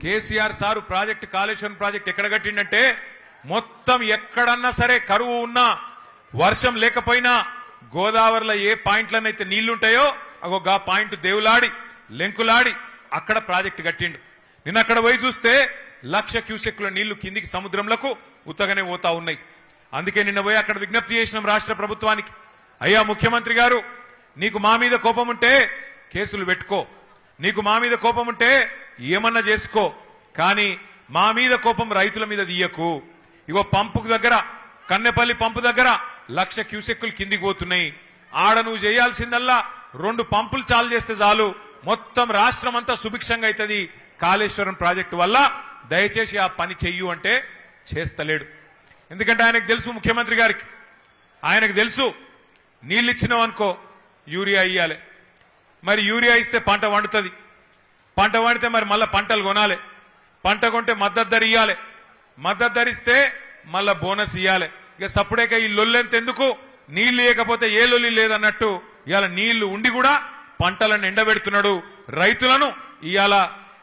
KCR sir project Kaleshwaram project ఎక్కడ కట్టిండంటే మొత్తం ఎక్కడన్నా సరే కరువు ఉన్నా వర్షం లేకపోయినా గోదావరిలో ఏ పాయింట్లనైతే నీళ్లుంటాయో అగో పాయింట్ దేవులాడి లెంకులాడి అక్కడ ప్రాజెక్ట్ కట్టిండు. నిన్న అక్కడ పోయి చూస్తే 1,00,000 క్యూసెక్కుల నీళ్లు కిందికి సముద్రంలకు ఉత్తగానే పోతా ఉన్నాయి. అందుకే నిన్న పోయి అక్కడ విజ్ఞప్తి చేసినాం రాష్ట్ర ప్రభుత్వానికి, అయ్యా ముఖ్యమంత్రి గారు, నీకు మా మీద కోపం ఉంటే కేసులు పెట్టుకో, నీకు మా మీద కోపం ఉంటే ఏమన్నా చేసుకో, కానీ మా మీద కోపం రైతుల మీద తీయకు. ఇగో పంపు దగ్గర, కన్నెపల్లి పంపు దగ్గర 1,00,000 క్యూసెక్కులు కిందికి పోతున్నాయి. ఆడ నువ్వు చేయాల్సిందల్లా 2 పంపులు చాలు చేస్తే చాలు, మొత్తం రాష్ట్రం అంతా సుభిక్షంగా అవుతుంది కాళేశ్వరం ప్రాజెక్టు వల్ల, దయచేసి ఆ పని చెయ్యు అంటే చేస్తలేడు. ఎందుకంటే ఆయనకు తెలుసు, ముఖ్యమంత్రి గారికి ఆయనకు తెలుసు, నీళ్ళు ఇచ్చినావు అనుకో యూరియా ఇయ్యాలి, మరి యూరియా ఇస్తే పంట వండుతుంది, పంట వండితే మరి మళ్ళా పంటలు కొనాలి, పంట కొంటే మద్దతు ధర ఇయ్యాలి, మద్దతు ధర ఇస్తే మళ్ళా బోనస్ ఇయ్యాలి. ఇక సప్పుడేక ఈ లొల్లెంత ఎందుకు, నీళ్లు లేకపోతే ఏ లొల్లి లేదన్నట్టు ఇవాళ నీళ్లు ఉండి కూడా పంటలను ఎండబెడుతున్నాడు, రైతులను ఇవాళ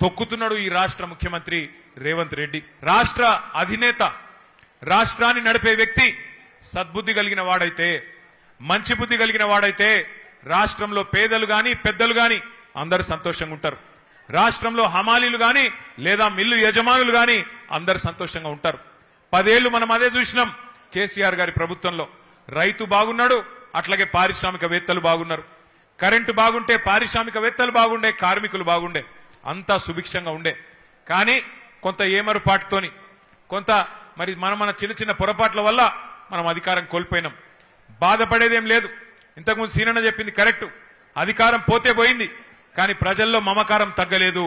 తొక్కుతున్నాడు ఈ రాష్ట్ర ముఖ్యమంత్రి రేవంత్ రెడ్డి. రాష్ట్ర అధినేత, రాష్ట్రాన్ని నడిపే వ్యక్తి సద్బుద్ధి కలిగిన వాడైతే, మంచి బుద్ధి కలిగిన వాడైతే రాష్ట్రంలో పేదలు గాని పెద్దలు గాని అందరు సంతోషంగా ఉంటారు. రాష్ట్రంలో హమాలీలు గాని లేదా మిల్లు యజమానులు గాని అందరు సంతోషంగా ఉంటారు. 10 ఏళ్లు మనం అదే చూసినాం కేసీఆర్ గారి ప్రభుత్వంలో. రైతు బాగున్నాడు, అట్లాగే పారిశ్రామికవేత్తలు బాగున్నారు. కరెంటు బాగుంటే పారిశ్రామికవేత్తలు బాగుండే, కార్మికులు బాగుండే, అంతా సుభిక్షంగా ఉండే. కానీ కొంత ఏమరుపాటుతోని, కొంత మరి మన చిన్న చిన్న పొరపాట్ల వల్ల మనం అధికారం కోల్పోయినాం. బాధపడేదేం లేదు. ఇంతకుముందు సీనన్న చెప్పింది కరెక్ట్, అధికారం పోతే పోయింది కానీ ప్రజల్లో మమకారం తగ్గలేదు.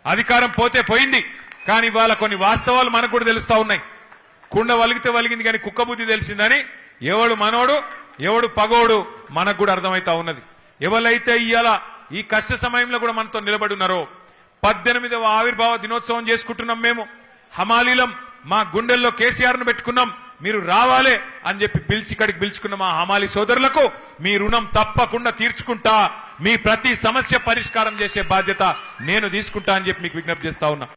అధికారం పోతే పోయింది కానీ ఇవాళ కొన్ని వాస్తవాలు మనకు కూడా తెలుస్తా ఉన్నాయి. కుండ వలిగితే వలిగింది కానీ కుక్క బుద్ధి తెలిసిందని ఎవడు మనోడు ఎవడు పగోడు మనకు కూడా అర్థమైతా ఉన్నది. ఎవరైతే ఇవాళ ఈ కష్ట సమయంలో కూడా మనతో నిలబడి ఉన్నారో, 18వ ఆవిర్భావ దినోత్సవం చేసుకుంటున్నాం మేము, హమాలీలం, మా గుండెల్లో కేసీఆర్ ను పెట్టుకున్నాం, మీరు రావాలే అని చెప్పి ఇక్కడికి పిలుచుకున్న మా హమాలి సోదరులకు మీ రుణం తప్పకుండా తీర్చుకుంటా, మీ ప్రతి సమస్య పరిష్కారం చేసే బాధ్యత నేను తీసుకుంటా అని చెప్పి మీకు విజ్ఞప్తి చేస్తా ఉన్నా.